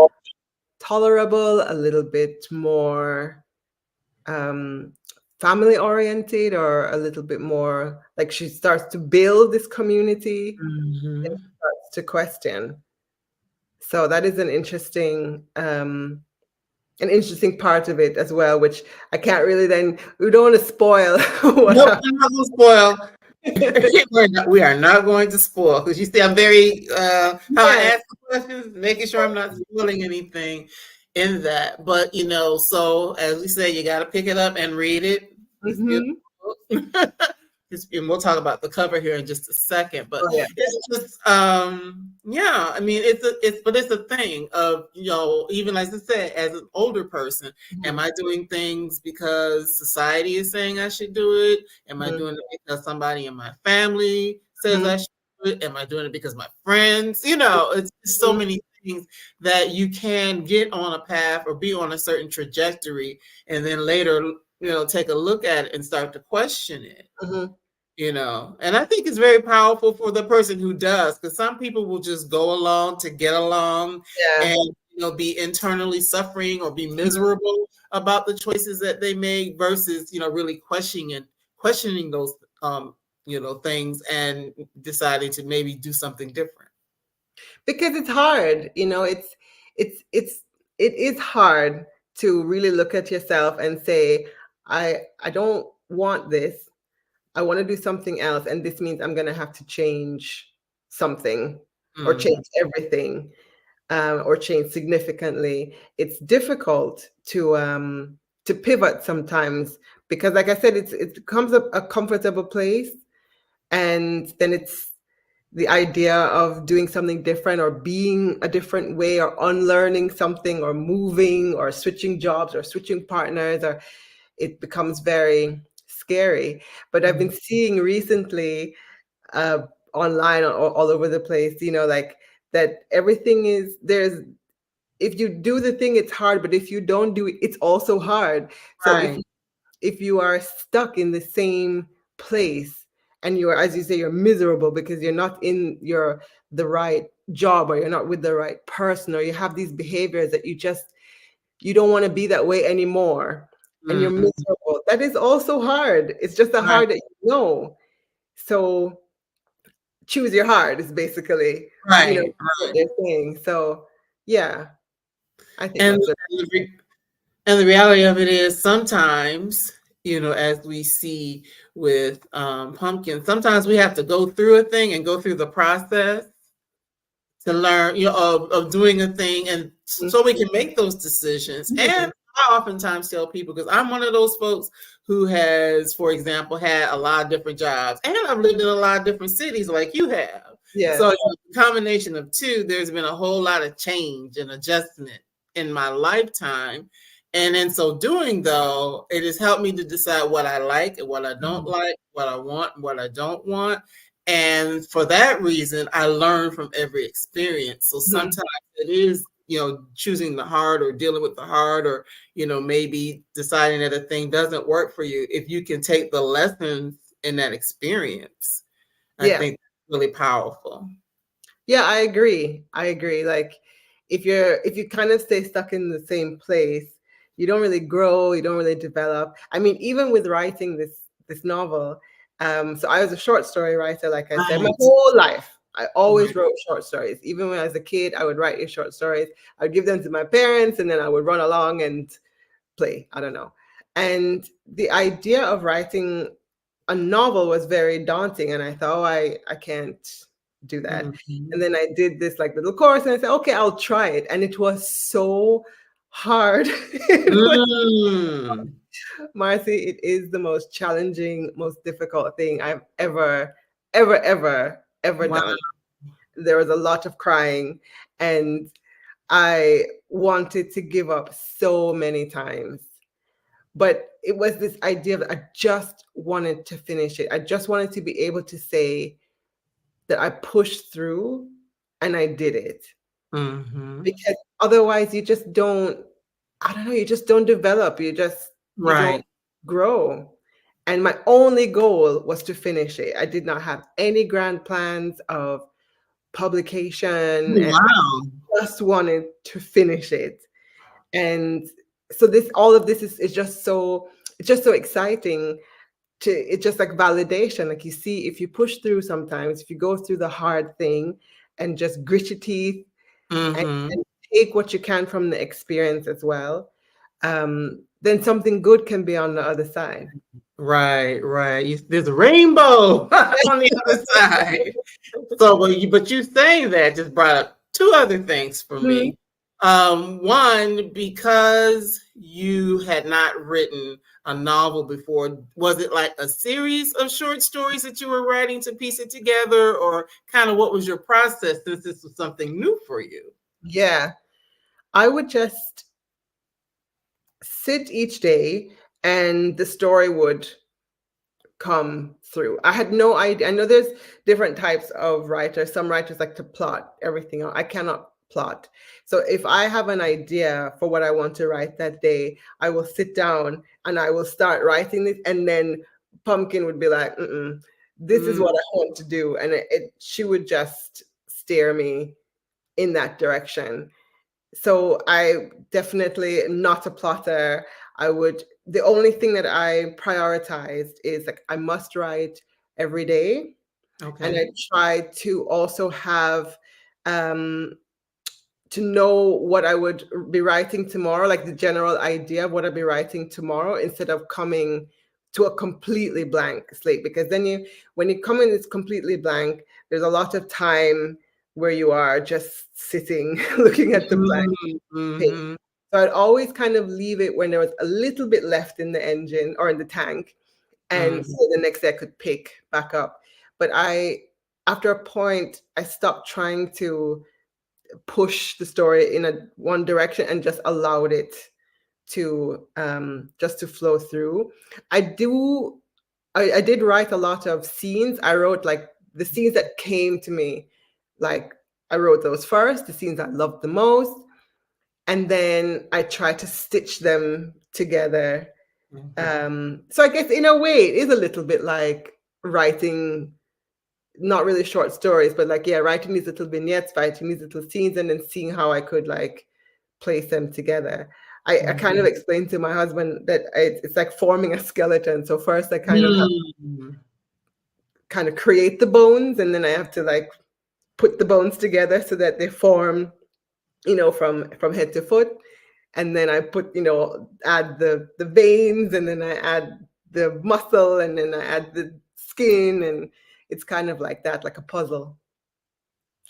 [SPEAKER 2] tolerable, a little bit more um, family oriented, or a little bit more like she starts to build this community and
[SPEAKER 1] Mm-hmm.
[SPEAKER 2] starts to question. So that is an interesting part of it as well, which I can't really we don't want to spoil what
[SPEAKER 1] Nope,
[SPEAKER 2] happens.
[SPEAKER 1] I'm not gonna spoil. We are not going to spoil because you see, I'm very how I
[SPEAKER 2] Yeah.
[SPEAKER 1] ask the questions, making sure I'm not spoiling anything in that. But so as we say, you got to pick it up and read it. It's
[SPEAKER 2] Hmm.
[SPEAKER 1] beautiful. And we'll talk about the cover here in just a second. But
[SPEAKER 2] Oh, yeah.
[SPEAKER 1] it's just yeah. I mean, it's a thing of even as I said, as an older person, am I doing things because society is saying I should do it? Am I doing it because somebody in my family says I should do it? Am I doing it because my friends? It's so many things that you can get on a path or be on a certain trajectory, and then later, take a look at it and start to question it.
[SPEAKER 2] Hmm.
[SPEAKER 1] And I think it's very powerful for the person who does, because some people will just go along to get along
[SPEAKER 2] Yeah.
[SPEAKER 1] and be internally suffering or be miserable about the choices that they make versus really questioning those things and deciding to maybe do something different.
[SPEAKER 2] Because it's hard, it is hard to really look at yourself and say, I don't want this. I want to do something else, and this means I'm going to have to change something, or
[SPEAKER 1] Mm-hmm.
[SPEAKER 2] change everything, or change significantly. It's difficult to pivot sometimes because, like I said, it becomes a comfortable place, and then it's the idea of doing something different, or being a different way, or unlearning something, or moving, or switching jobs, or switching partners, or it becomes very scary. But I've been seeing recently, online, all over the place, like that everything is there's if you do the thing, it's hard, but if you don't do it, it's also hard. So
[SPEAKER 1] Right.
[SPEAKER 2] if you are stuck in the same place, and you're, as you say, you're miserable because you're not in the right job, or you're not with the right person, or you have these behaviors that you don't want to be that way anymore, and you're
[SPEAKER 1] Mm-hmm.
[SPEAKER 2] miserable, that is also hard. It's just a
[SPEAKER 1] Right.
[SPEAKER 2] hard that so choose your heart is basically
[SPEAKER 1] Right.
[SPEAKER 2] what
[SPEAKER 1] Right.
[SPEAKER 2] they're saying. So yeah, I think
[SPEAKER 1] And
[SPEAKER 2] that's it.
[SPEAKER 1] And the reality of it is sometimes, as we see with Pumpkin, sometimes we have to go through a thing and go through the process to learn, of doing a thing, and so we can make those decisions.
[SPEAKER 2] Mhm.
[SPEAKER 1] And I oftentimes tell people, because I'm one of those folks who has, for example, had a lot of different jobs, and I've lived in a lot of different cities like you have.
[SPEAKER 2] Yes.
[SPEAKER 1] So the combination of two, there's been a whole lot of change and adjustment in my lifetime. And in so doing, though, it has helped me to decide what I like and what I don't like, what I want and what I don't want. And for that reason, I learn from every experience. So
[SPEAKER 2] Mhm.
[SPEAKER 1] sometimes it is, choosing the hard or dealing with the hard, or, maybe deciding that a thing doesn't work for you. If you can take the lessons in that experience, I
[SPEAKER 2] Yeah.
[SPEAKER 1] think that's really powerful.
[SPEAKER 2] Yeah, I agree. Like, if you kind of stay stuck in the same place, you don't really grow, you don't really develop. I mean, even with writing this novel, so I was a short story writer, like I said, my
[SPEAKER 1] Right.
[SPEAKER 2] whole life. I always
[SPEAKER 1] Right.
[SPEAKER 2] wrote short stories. Even when I was a kid, I would write these short stories. I would give them to my parents, and then I would run along and play. I don't know. And the idea of writing a novel was very daunting, and I thought, oh, I can't do that. And
[SPEAKER 1] Mhm.
[SPEAKER 2] then I did this like little course, and I said, okay, I'll try it. And it was so hard.
[SPEAKER 1] Mm.
[SPEAKER 2] Marcy, it is the most challenging, most difficult thing I've ever
[SPEAKER 1] Wow.
[SPEAKER 2] done. There was a lot of crying, and I wanted to give up so many times. But it was this idea that I just wanted to finish it. I just wanted to be able to say that I pushed through and I did it.
[SPEAKER 1] Mm-hmm.
[SPEAKER 2] Because otherwise you just don't, I don't know, you just don't develop. You don't
[SPEAKER 1] Right.
[SPEAKER 2] grow. And my only goal was to finish it. I did not have any grand plans of publication, and
[SPEAKER 1] Wow.
[SPEAKER 2] I just wanted to finish it. And so all of this is just so, it's just so exciting. It's just like validation. Like, you see, if you push through sometimes, if you go through the hard thing and just grit your teeth
[SPEAKER 1] Mm-hmm.
[SPEAKER 2] and take what you can from the experience as well, then something good can be on the other side.
[SPEAKER 1] Right, right. There's a rainbow on the other side. So, but you saying that just brought up two other things for
[SPEAKER 2] Mhm.
[SPEAKER 1] me. One, because you had not written a novel before, was it like a series of short stories that you were writing to piece it together, or kind of what was your process since this was something new for you?
[SPEAKER 2] Yeah, I would just sit each day and the story would come through. I had no idea. I know there's different types of writers. Some writers like to plot everything out. I cannot plot. So if I have an idea for what I want to write that day, I will sit down and I will start writing it. And then Pumpkin would be like, this is
[SPEAKER 1] Mm,
[SPEAKER 2] what I want to do. And she would just steer me in that direction. So I definitely not a plotter. The only thing that I prioritized is like I must write every day. And I
[SPEAKER 1] okay.
[SPEAKER 2] try to also have um to know what I would be writing tomorrow, like the general idea of what I'd be writing tomorrow, instead of coming to a completely blank slate. Because then when you come in, it's completely blank. There's a lot of time where you are just sitting, looking at the blank page.
[SPEAKER 1] Mm-hmm.
[SPEAKER 2] So I'd always kind of leave it when there was a little bit left in the engine or in the tank. And so the next day I could pick back up. But after a point, I stopped trying to push the story in one direction and just allowed it to just to flow through. I did write a lot of scenes. I wrote like the scenes that came to me, like I wrote those first, the scenes I loved the most, and then I tried to stitch them together. So I guess in a way it is a little bit like writing, not really short stories, but like, yeah, writing these little vignettes, writing these little scenes, and then seeing how I could like place them together. I kind of explained to my husband that it's like forming a skeleton. So first I kind of have
[SPEAKER 1] Mm-hmm.
[SPEAKER 2] kind of create the bones, and then I have to like put the bones together so that they form, from head to foot. And then I put, add the veins, and then I add the muscle, and then I add the skin, and it's kind of like that, like a puzzle.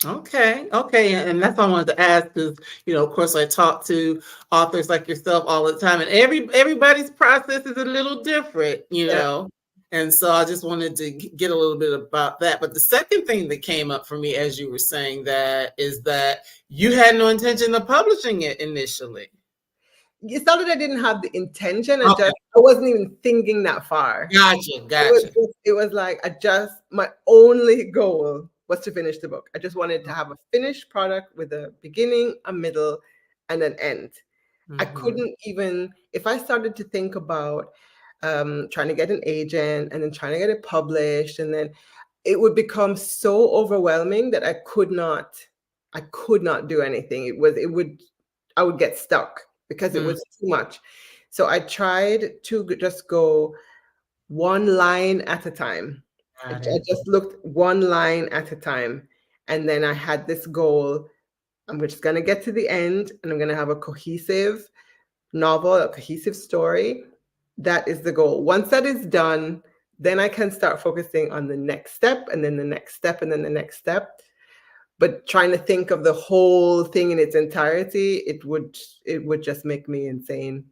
[SPEAKER 1] Okay, okay, and that's what I wanted to ask because of course, I talk to authors like yourself all the time, and everybody's process is a little different,
[SPEAKER 2] Yeah.
[SPEAKER 1] and so I just wanted to get a little bit about that. But the second thing that came up for me as you were saying that is that you had no intention of publishing it initially.
[SPEAKER 2] It's not that I didn't have the intention.
[SPEAKER 1] Okay,
[SPEAKER 2] I wasn't even thinking that far.
[SPEAKER 1] gotcha,
[SPEAKER 2] It was
[SPEAKER 1] gotcha.
[SPEAKER 2] it was like my only goal was to finish the book. I just wanted to have a finished product with a beginning, a middle, and an end. I
[SPEAKER 1] Mm-hmm.
[SPEAKER 2] couldn't even, if I started to think about trying to get an agent and then trying to get it published, and then it would become so overwhelming that I could not do anything. I would get stuck because it was too much. So I tried to just go one line at a time. I
[SPEAKER 1] Got it.
[SPEAKER 2] just looked one line at a time. And then I had this goal. I'm just going to get to the end, and I'm going to have a cohesive novel, a cohesive story. That is the goal. Once that is done, then I can start focusing on the next step, and then the next step, and then the next step. But trying to think of the whole thing in its entirety, it would just make me insane.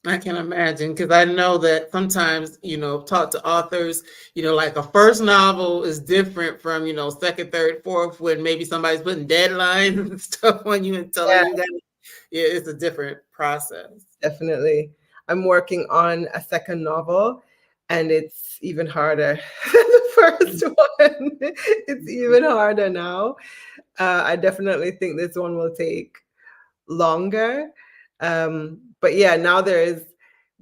[SPEAKER 1] I can imagine because I know that sometimes, talk to authors, like a first novel is different from, second, third, fourth, when maybe somebody's putting deadlines and stuff on you and telling
[SPEAKER 2] Yeah,
[SPEAKER 1] you that it's a different process.
[SPEAKER 2] definitely. I'm working on a second novel, and it's even harder than the first one. It's even harder now. I definitely think this one will take longer. But yeah, now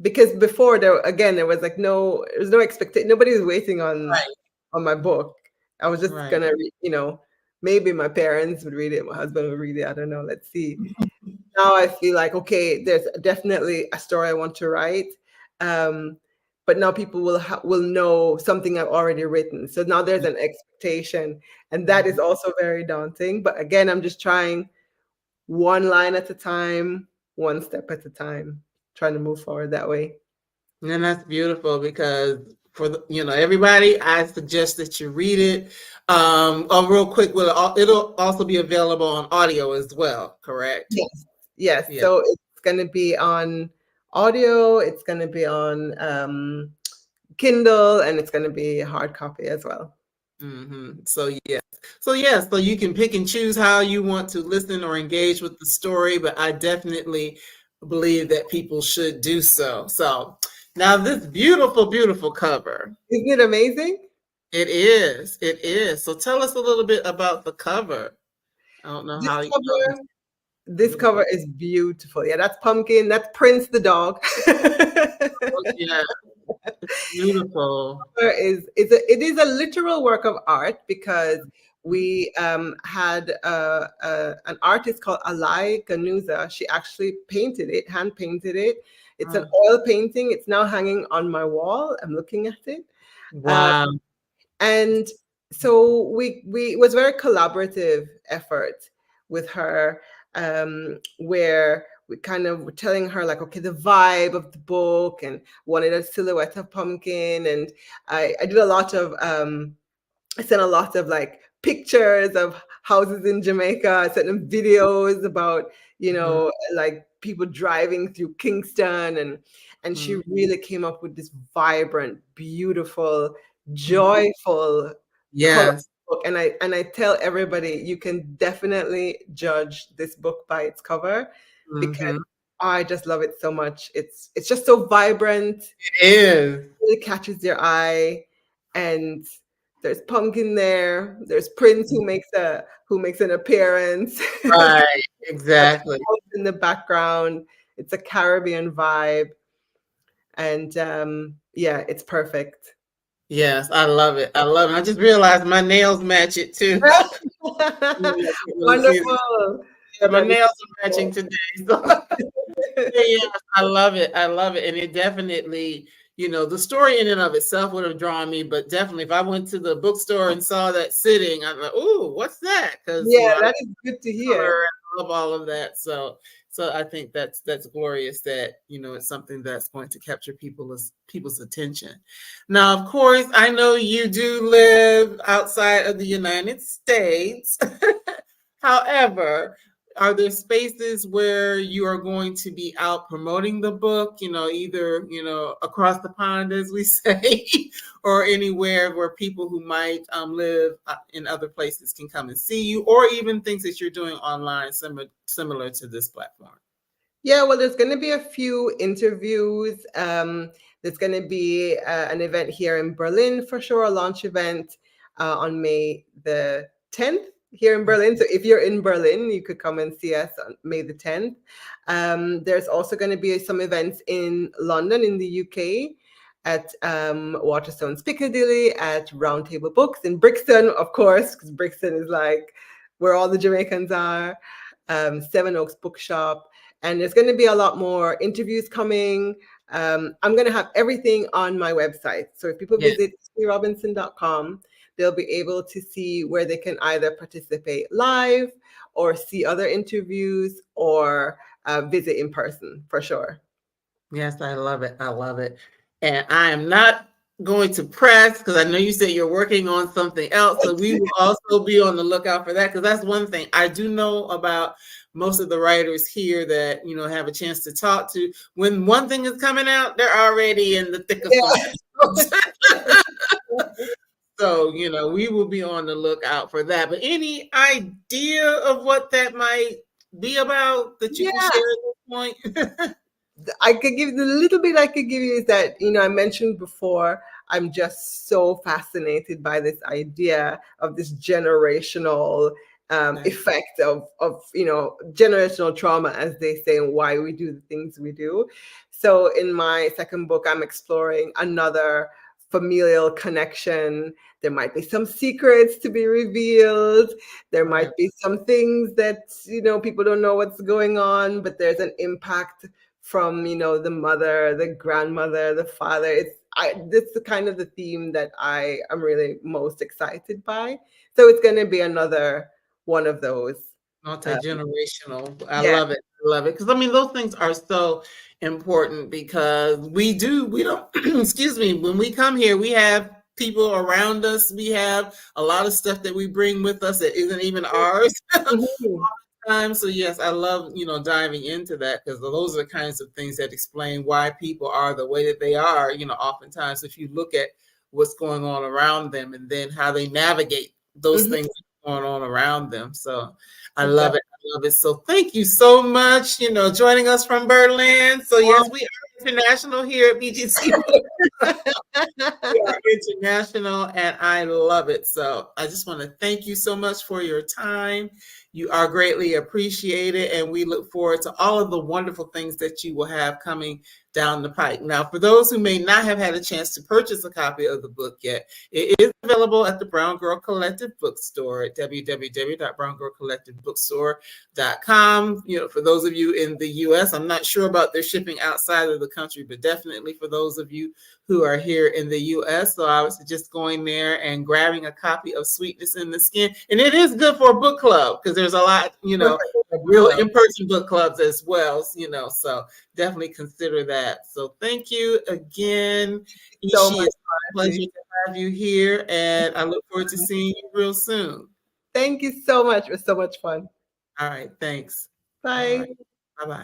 [SPEAKER 2] because before there was like no expectation. Nobody was waiting on my book. I was just
[SPEAKER 1] Right.
[SPEAKER 2] gonna maybe my parents would read it, my husband would read it, I don't know, let's see. Now I feel like, okay, there's definitely a story I want to write, but now people will know something I've already written, so now there's an expectation, and that is also very daunting. But again, I'm just trying one line at a time, one step at a time, trying to move forward that way.
[SPEAKER 1] And that's beautiful, because for everybody, I suggest that you read it. Real quick, it'll also be available on audio as well, correct?
[SPEAKER 2] Yes.
[SPEAKER 1] Yeah.
[SPEAKER 2] So it's going to be on audio, it's going to be on Kindle, and it's going to be a hard copy as well.
[SPEAKER 1] So you can pick and choose how you want to listen or engage with the story, but I definitely believe that people should do so. So now this beautiful, beautiful cover.
[SPEAKER 2] Isn't it amazing?
[SPEAKER 1] It is. It is. So tell us a little bit about the cover. I don't know how you know.
[SPEAKER 2] This cover is beautiful. Yeah, that's Pumpkin. That's Prince the dog.
[SPEAKER 1] Yeah, it's beautiful.
[SPEAKER 2] It is a literal work of art, because we had an artist called Alai Ganuza. She actually painted it, hand painted it. It's an oil painting. It's now hanging on my wall. I'm looking at it.
[SPEAKER 1] Wow.
[SPEAKER 2] And so it was a very collaborative effort with her, where we kind of were telling her, like, okay, the vibe of the book, and wanted a silhouette of Pumpkin. And I did a lot of I sent a lot of like pictures of houses in Jamaica. I sent them videos about like people driving through Kingston, and she really came up with this vibrant, beautiful, joyful color book. And I tell everybody, you can definitely judge this book by its cover, because I just love it so much. It's just so vibrant.
[SPEAKER 1] It is.
[SPEAKER 2] It really catches your eye. And there's Pumpkin there. There's Prince who makes an appearance.
[SPEAKER 1] Right, exactly.
[SPEAKER 2] In the background, it's a Caribbean vibe, and yeah, it's perfect.
[SPEAKER 1] Yes, I love it. I love it. I just realized my nails match it too.
[SPEAKER 2] Wonderful.
[SPEAKER 1] Yeah, my nails are matching today. So. Yes, I love it. I love it. And it definitely, the story in and of itself would have drawn me, but definitely if I went to the bookstore and saw that sitting, I'm like, ooh, what's that? Because
[SPEAKER 2] that is good to hear.
[SPEAKER 1] I love all of that. So I think that's glorious that, it's something that's going to capture people's attention. Now, of course, I know you do live outside of the United States. However, are there spaces where you are going to be out promoting the book, either, across the pond, as we say, or anywhere where people who might live in other places can come and see you, or even things that you're doing online similar to this platform?
[SPEAKER 2] Yeah, well, there's going to be a few interviews. There's going to be an event here in Berlin for sure, a launch event on May the 10th. Here in Berlin. So if you're in Berlin, you could come and see us on May the 10th. There's also going to be some events in London, in the UK, at Waterstones Piccadilly, at Roundtable Books, in Brixton, of course, because Brixton is like where all the Jamaicans are, Seven Oaks Bookshop. And there's going to be a lot more interviews coming. I'm going to have everything on my website. So if people visit ishirobinson.com, they'll be able to see where they can either participate live or see other interviews or visit in person, for sure.
[SPEAKER 1] Yes, I love it. I love it. And I am not going to press, because I know you said you're working on something else. So we will also be on the lookout for that, because that's one thing I do know about most of the writers here that, have a chance to talk to. When one thing is coming out, they're already in the thick of something. So, we will be on the lookout for that. But any idea of what that might be about that you can share at this point?
[SPEAKER 2] I could give the little bit I could give you is that, I mentioned before, I'm just so fascinated by this idea of this generational effect of generational trauma, as they say, and why we do the things we do. So in my second book, I'm exploring another familial connection. There might be some secrets to be revealed. There might be some things that, people don't know what's going on, but there's an impact from, the mother, the grandmother, the father. This is kind of the theme that I am really most excited by. So it's going to be another one of those.
[SPEAKER 1] Multi-generational. I
[SPEAKER 2] Yeah.
[SPEAKER 1] love it. I love it. Because I mean, those things are so important because we don't, excuse me, when we come here, we have people around us. We have a lot of stuff that we bring with us that isn't even ours. So yes, I love, diving into that because those are the kinds of things that explain why people are the way that they are. Oftentimes if you look at what's going on around them and then how they navigate those things going on around them. So I love it. I love it. So thank you so much, joining us from Berlin. So yes, we are international here at BGC Book Club. We are international and I love it. So I just want to thank you so much for your time. You are greatly appreciated, and we look forward to all of the wonderful things that you will have coming down the pike. Now, for those who may not have had a chance to purchase a copy of the book yet, it is available at the Brown Girl Collective Bookstore at www.browngirlcollectivebookstore.com. For those of you in the U.S., I'm not sure about their shipping outside of the country, but definitely for those of you who are here in the U.S. So I was just going there and grabbing a copy of Sweetness in the Skin. And it is good for a book club because there's a lot, real in-person book clubs as well, so definitely consider that. So thank you again, Ishi. It's a pleasure to have you here, and I look forward to seeing you real soon.
[SPEAKER 2] Thank you so much. It was so much fun.
[SPEAKER 1] All right, thanks.
[SPEAKER 2] Bye.
[SPEAKER 1] Bye-bye.